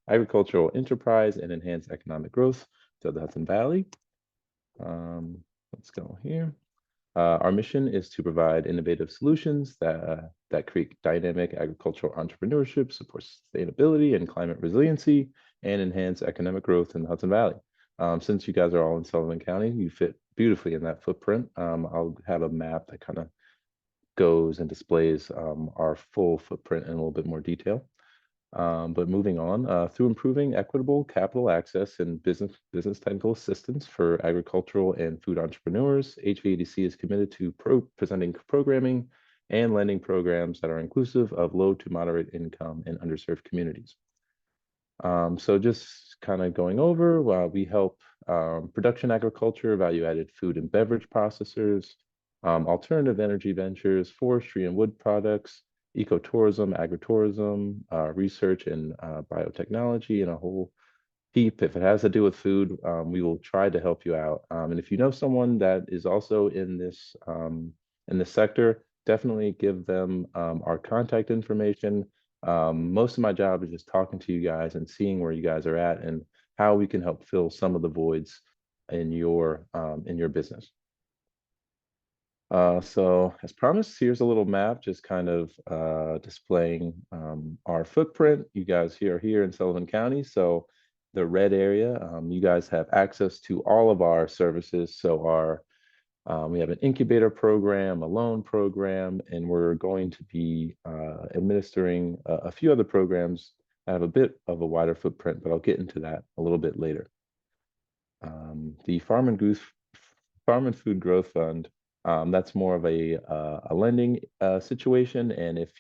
agricultural enterprise and enhance economic growth to the Hudson Valley. Let's go here. Our mission is to provide innovative solutions that create dynamic agricultural entrepreneurship, support sustainability and climate resiliency, and enhance economic growth in the Hudson Valley. Since you guys are all in Sullivan County, you fit beautifully in that footprint. I'll have a map that kind of goes and displays our full footprint in a little bit more detail. But moving on, through improving equitable capital access and business technical assistance for agricultural and food entrepreneurs, HVADC is committed to presenting programming and lending programs that are inclusive of low to moderate income and underserved communities. So just kind of going over, we help production agriculture, value-added food and beverage processors, alternative energy ventures, forestry and wood products, ecotourism, agritourism, research and biotechnology, and a whole heap. If it has to do with food, we will try to help you out. And if you know someone that is also in this sector, definitely give them our contact information. Most of my job is just talking to you guys and seeing where you guys are at and how we can help fill some of the voids in your business. So as promised, here's a little map just kind of displaying our footprint. You guys are here in Sullivan County. So the red area, you guys have access to all of our services. So we have an incubator program, a loan program, and we're going to be administering a few other programs that have a bit of a wider footprint, but I'll get into that a little bit later. The Farm and Food Growth Fund, that's more of a lending situation. And if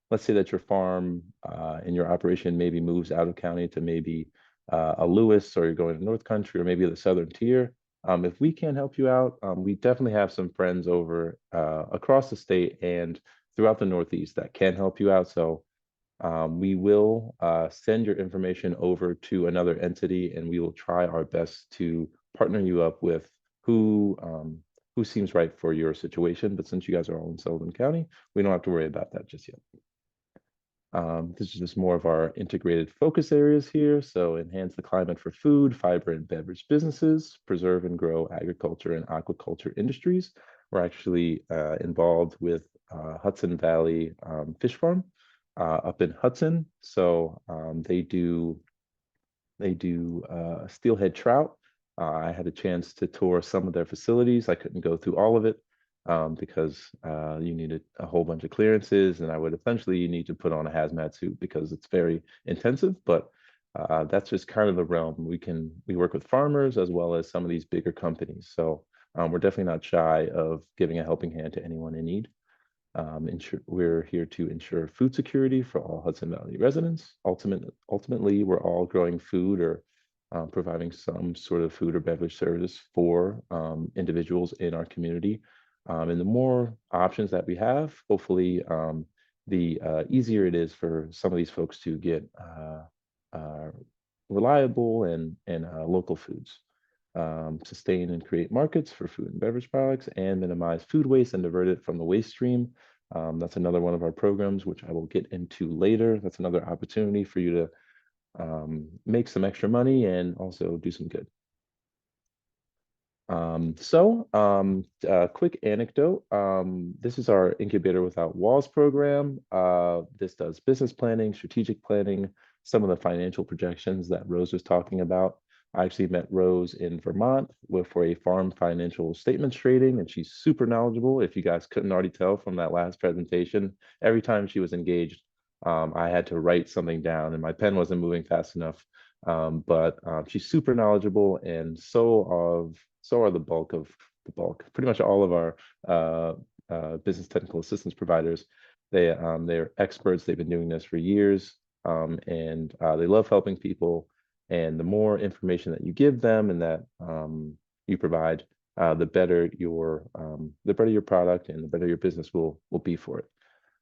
let's say that your farm and your operation maybe moves out of county to maybe a Lewis, or you're going to North Country, or maybe the Southern Tier, if we can help you out, we definitely have some friends over across the state and throughout the Northeast that can help you out. So we will send your information over to another entity, and we will try our best to partner you up with who seems right for your situation. But since you guys are all in Sullivan County, we don't have to worry about that just yet. This is just more of our integrated focus areas here. So enhance the climate for food, fiber, and beverage businesses, preserve and grow agriculture and aquaculture industries. We're actually involved with Hudson Valley Fish Farm up in Hudson. So they do steelhead trout. I had a chance to tour some of their facilities. I couldn't go through all of it because you needed a whole bunch of clearances, and I would essentially need to put on a hazmat suit because it's very intensive. But that's just kind of the realm. We work with farmers as well as some of these bigger companies. So we're definitely not shy of giving a helping hand to anyone in need. We're here to ensure food security for all Hudson Valley residents. Ultimately, we're all growing food or providing some sort of food or beverage service for individuals in our community. And the more options that we have, hopefully, the easier it is for some of these folks to get reliable and local foods. Sustain and create markets for food and beverage products, and minimize food waste and divert it from the waste stream. That's another one of our programs, which I will get into later. That's another opportunity for you to make some extra money and also do some good. Quick anecdote. This is our Incubator Without Walls program. This does business planning, strategic planning, some of the financial projections that Rose was talking about. I actually met Rose in Vermont for a farm financial statements trading, and she's super knowledgeable. If you guys couldn't already tell from that last presentation, every time she was engaged, I had to write something down and my pen wasn't moving fast enough. But she's super knowledgeable, and so are the bulk, pretty much all of our business technical assistance providers. They're experts. They've been doing this for years, and they love helping people. And the more information that you give them and that you provide, the better your product and the better your business will be for it.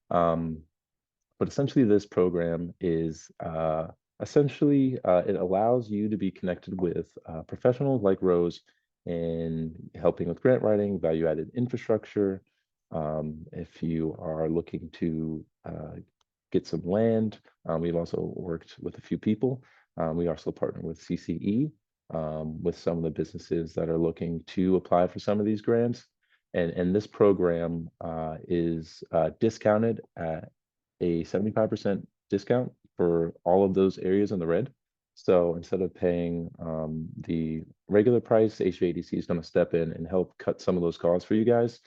But essentially, this program is it allows you to be connected with professionals like Rose in helping with grant writing, value-added infrastructure. If you are looking to get some land, we've also worked with a few people. We also partner with CCE, with some of the businesses that are looking to apply for some of these grants. And this program is discounted at a 75% discount for all of those areas in the red. So instead of paying the regular price, HVADC is going to step in and help cut some of those costs for you guys.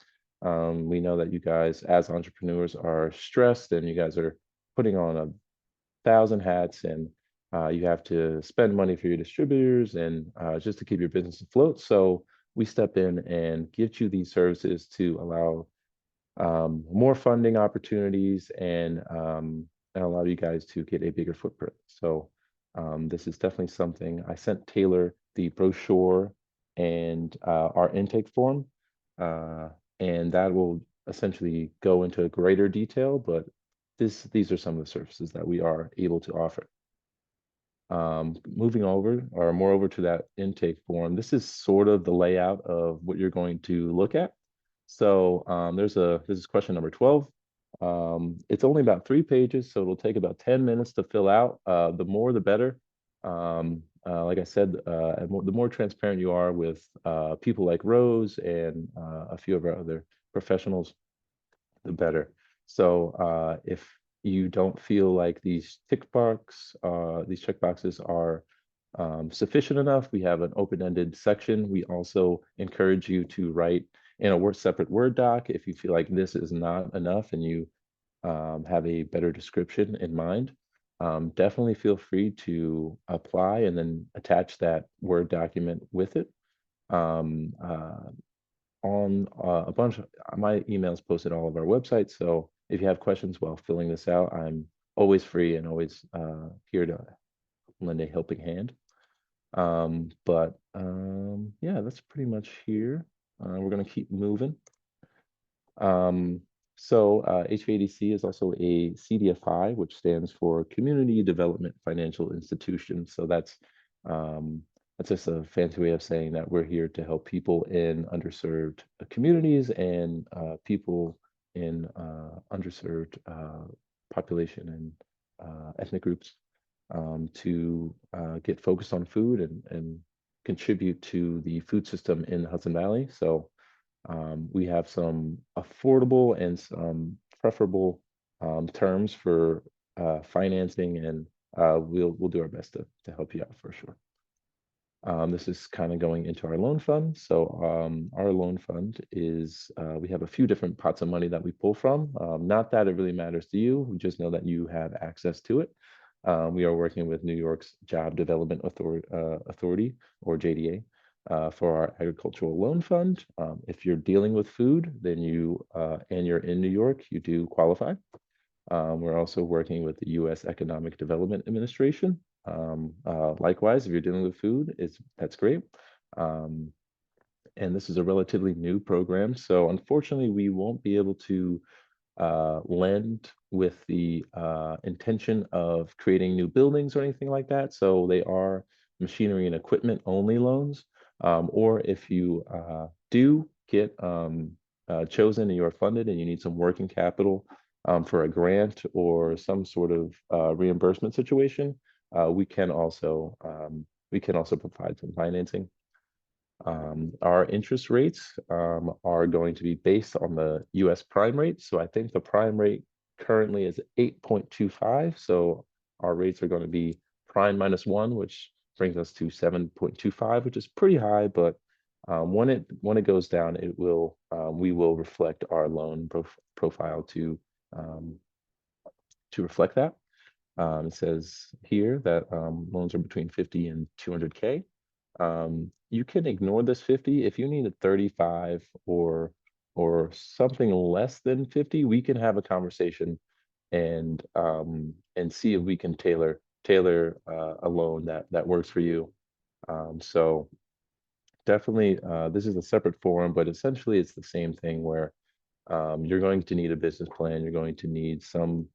We know that you guys, as entrepreneurs, are stressed and you guys are putting on 1,000 hats, and you have to spend money for your distributors and just to keep your business afloat. So we step in and give you these services to allow more funding opportunities and allow you guys to get a bigger footprint. So this is definitely something. I sent Taylor the brochure and our intake form, and that will essentially go into greater detail, but these are some of the services that we are able to offer. Moving over or more over to that intake form, this is sort of the layout of what you're going to look at. So this is question number 12. It's only about 3 pages, so it'll take about 10 minutes to fill out. The more, the better. Like I said, the more transparent you are with people like Rose and a few of our other professionals, the better. So if you don't feel like these checkboxes are sufficient enough, we have an open-ended section. We also encourage you to write in a separate Word doc if you feel like this is not enough and you have a better description in mind. Definitely feel free to apply and then attach that Word document with it. On a bunch of my emails posted all of our websites. So if you have questions while filling this out, I'm always free and always here to lend a helping hand. Yeah, that's pretty much here. We're going to keep moving. HVADC is also a CDFI, which stands for Community Development Financial Institution. So that's just a fancy way of saying that we're here to help people in underserved communities and people in underserved population and ethnic groups to get focused on food and contribute to the food system in the Hudson Valley. So we have some affordable and some preferable terms for financing, and we'll do our best to help you out for sure. This is kind of going into our loan fund. So our loan fund is, we have a few different pots of money that we pull from. Not that it really matters to you, we just know that you have access to it. We are working with New York's Job Development Authority, or JDA, for our agricultural loan fund. If you're dealing with food, then and you're in New York, you do qualify. We're also working with the U.S. Economic Development Administration. Likewise, if you're dealing with food, that's great. And this is a relatively new program, so unfortunately, we won't be able to lend with the intention of creating new buildings or anything like that. So they are machinery and equipment only loans. Or if you do get chosen and you are funded and you need some working capital for a grant or some sort of reimbursement situation, we can also provide some financing. Our interest rates are going to be based on the US prime rate. So I think the prime rate currently is 8.25. So our rates are going to be prime -1, which brings us to 7.25, which is pretty high. But when it goes down, we will reflect our loan profile to reflect that. It says here that loans are between 50 and 200K. You can ignore this 50. If you need a 35 or something less than 50, we can have a conversation and see if we can tailor a loan that works for you. So definitely, this is a separate forum, but essentially it's the same thing where you're going to need a business plan. You're going to need some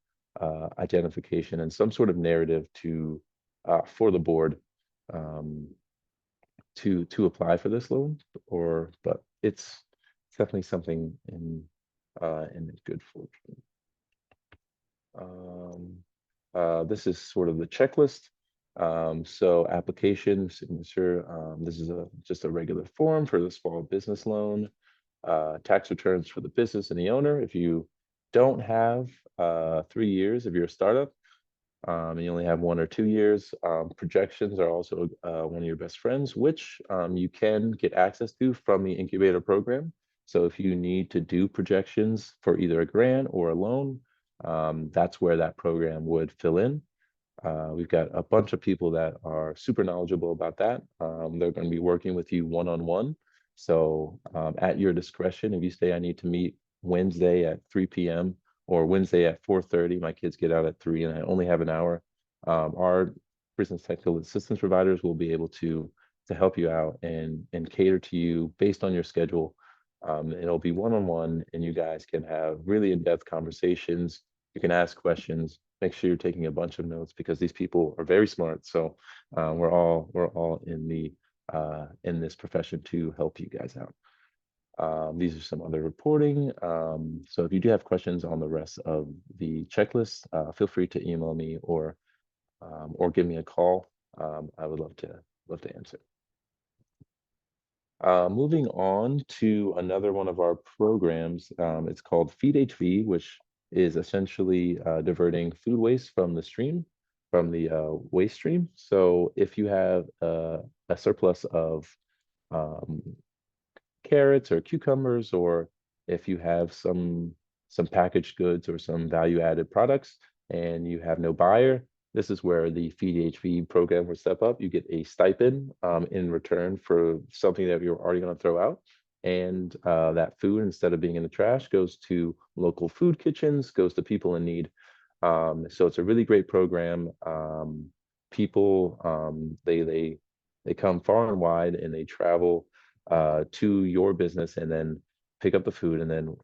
identification and some sort of narrative for the board to apply for this loan, but it's definitely something in good fortune. This is sort of the checklist. So application, signature. This is just a regular form for the small business loan. Tax returns for the business and the owner. If you don't have 3 years, if you're a startup, and you only have 1 or 2 years. Projections are also one of your best friends, which you can get access to from the incubator program. So if you need to do projections for either a grant or a loan, that's where that program would fill in. We've got a bunch of people that are super knowledgeable about that. They're going to be working with you one-on-one. So at your discretion, if you say I need to meet Wednesday at 3 p.m. or Wednesday at 4:30, my kids get out at 3 and I only have an hour, our business technical assistance providers will be able to help you out and cater to you based on your schedule. It'll be one-on-one and you guys can have really in-depth conversations. You can ask questions. Make sure you're taking a bunch of notes because these people are very smart. So we're all in this profession to help you guys out. These are some other reporting. So if you do have questions on the rest of the checklist, feel free to email me or give me a call. I would love to answer. Moving on to another one of our programs, it's called Feed HV, which is essentially diverting food waste from the stream, from the waste stream. So if you have a surplus of um, carrots or cucumbers, or if you have some packaged goods or some value-added products and you have no buyer, this is where the Feed HV program will step up. You get a stipend in return for something that you're already going to throw out. And that food, instead of being in the trash, goes to local food kitchens, goes to people in need. So it's a really great program. People, they come far and wide and they travel to your business and then pick up the food, and then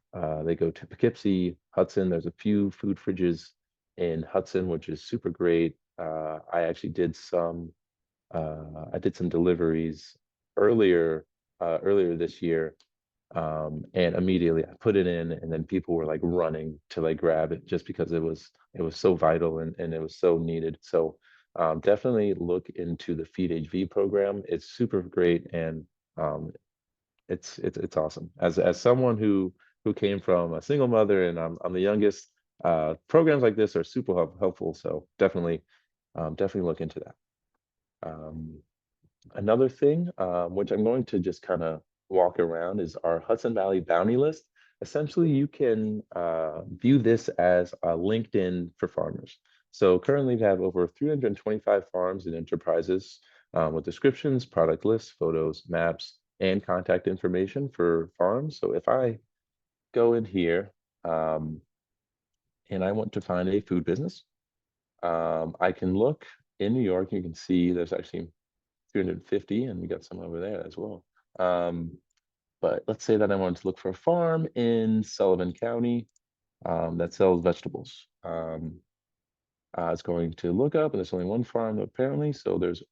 they go to Poughkeepsie, Hudson. There's a few food fridges in Hudson, which is super great. I actually did some deliveries earlier this year, and immediately I put it in, and then people were like running to like grab it just because it was so vital and it was so needed. So definitely look into the Feed HV program. It's super great, and um, it's awesome. As someone who came from a single mother and I'm the youngest, programs like this are super helpful. So definitely look into that. Um, Another thing, which I'm going to just kind of walk around, is our Hudson Valley Bounty List. Essentially, you can view this as a LinkedIn for farmers. So currently, we have over 325 farms and enterprises with descriptions, product lists, photos, maps, and contact information for farms. So if I go in here um, and I want to find a food business, I can look in New York. You can see there's actually 350, and we got some over there as well. But let's say that I wanted to look for a farm in Sullivan County that sells vegetables. It's going to look up, and there's only one farm apparently. So there's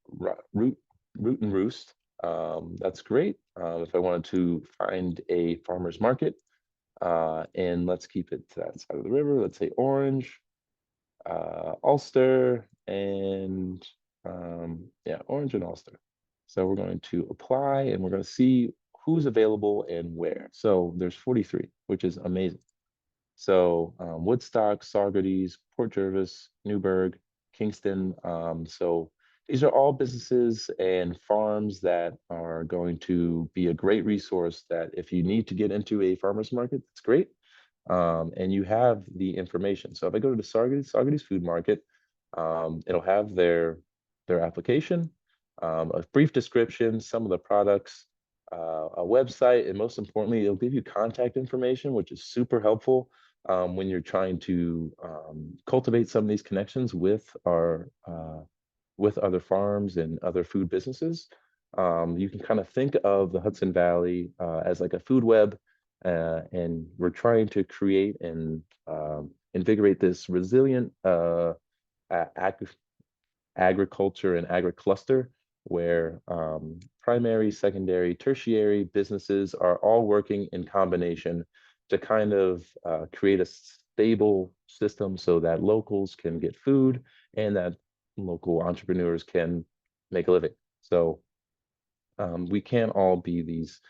Root and Roost. That's great. If I wanted to find a farmer's market, and let's keep it to that side of the river. Let's say Orange, Ulster, and yeah, Orange and Ulster. So we're going to apply and we're going to see who's available and where. So there's 43, which is amazing. So Woodstock, Saugerties, Port Jervis, Newburgh, Kingston. So these are all businesses and farms that are going to be a great resource that if you need to get into a farmer's market, it's great. And you have the information. So if I go to the Saugerties Food Market, it'll have their application, a brief description, some of the products, a website, and most importantly, it'll give you contact information, which is super helpful when you're trying to cultivate some of these connections with other farms and other food businesses. You can kind of think of the Hudson Valley as like a food web, and we're trying to create and invigorate this resilient agriculture and agri-cluster where primary, secondary, tertiary businesses are all working in combination to kind of create a stable system so that locals can get food and that local entrepreneurs can make a living. So we can't all be these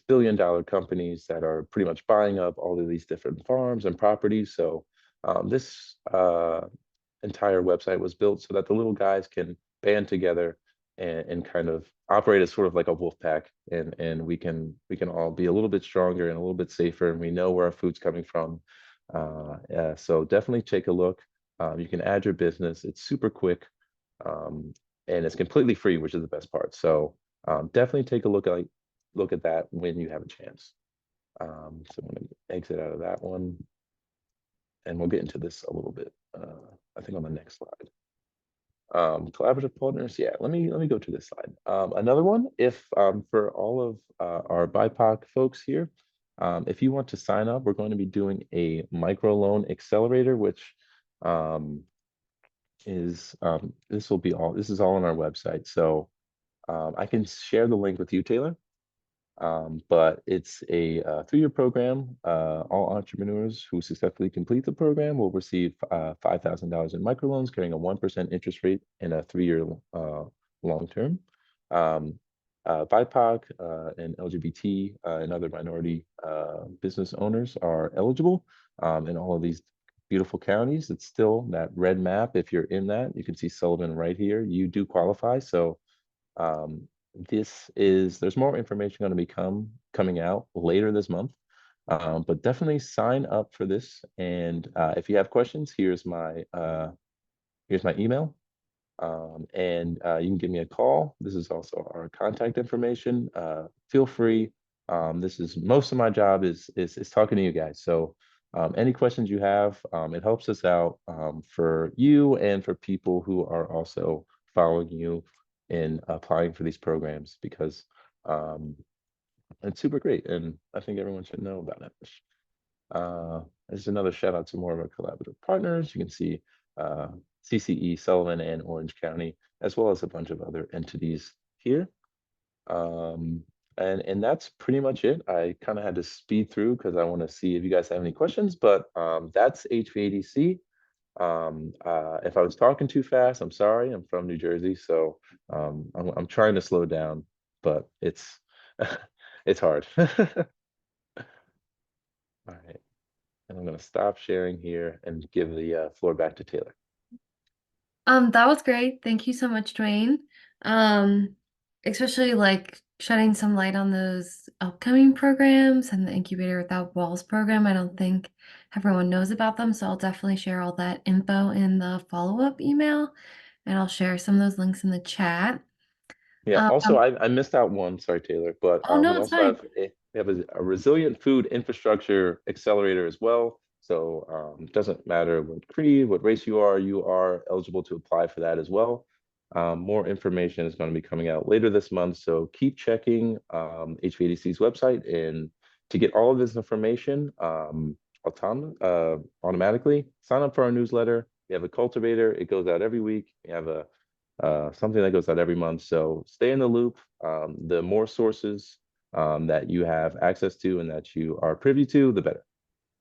billion-dollar companies that are pretty much buying up all of these different farms and properties. So this entire website was built so that the little guys can band together and kind of operate as sort of like a wolf pack, and we can all be a little bit stronger and a little bit safer, and we know where our food's coming from. So definitely take a look. You can add your business. It's super quick, um, and it's completely free, which is the best part. So definitely take a look at that when you have a chance. So I'm going to exit out of that one, and we'll get into this a little bit. I think on the next slide. Collaborative partners. Yeah, let me go to this slide. Another one, if for all of our BIPOC folks here, if you want to sign up, we're going to be doing a microloan accelerator, which this is all on our website. So I can share the link with you, Taylor. But it's a 3-year program. All entrepreneurs who successfully complete the program will receive $5,000 in microloans carrying a 1% interest rate and a 3-year long term. BIPOC and LGBT and other minority business owners are eligible in all of these beautiful counties. It's still that red map. If you're in that, you can see Sullivan right here. You do qualify. So there's more information going to be coming out later this month, but definitely sign up for this. And if you have questions, here's my email, and you can give me a call. This is also our contact information. Feel free. This is most of my job is talking to you guys. So any questions you have, it helps us out for you and for people who are also following you in applying for these programs, because it's super great, and I think everyone should know about it. This is another shout out to more of our collaborative partners. You can see CCE, Sullivan, and Orange County, as well as a bunch of other entities here. And that's pretty much it. I kind of had to speed through because I want to see if you guys have any questions, but that's HVADC. If I was talking too fast, I'm sorry. I'm from New Jersey, so I'm trying to slow down, but it's it's hard. All right, and I'm gonna stop sharing here and give the floor back to Taylor. That was great. Thank you so much, Duane. Especially like shedding some light on those upcoming programs and the Incubator Without Walls program. I don't think everyone knows about them, so I'll definitely share all that info in the follow-up email, and I'll share some of those links in the chat. Yeah, also I missed out one, sorry Taylor, but Oh no, we it's also fine. have a resilient food infrastructure accelerator as well. So it doesn't matter what creed, what race you are eligible to apply for that as well. More information is going to be coming out later this month, so keep checking HVADC's website, and to get all of this information automatically, sign up for our newsletter. We have a cultivator, it goes out every week. We have a something that goes out every month. So stay in the loop. The more sources that you have access to and that you are privy to, the better.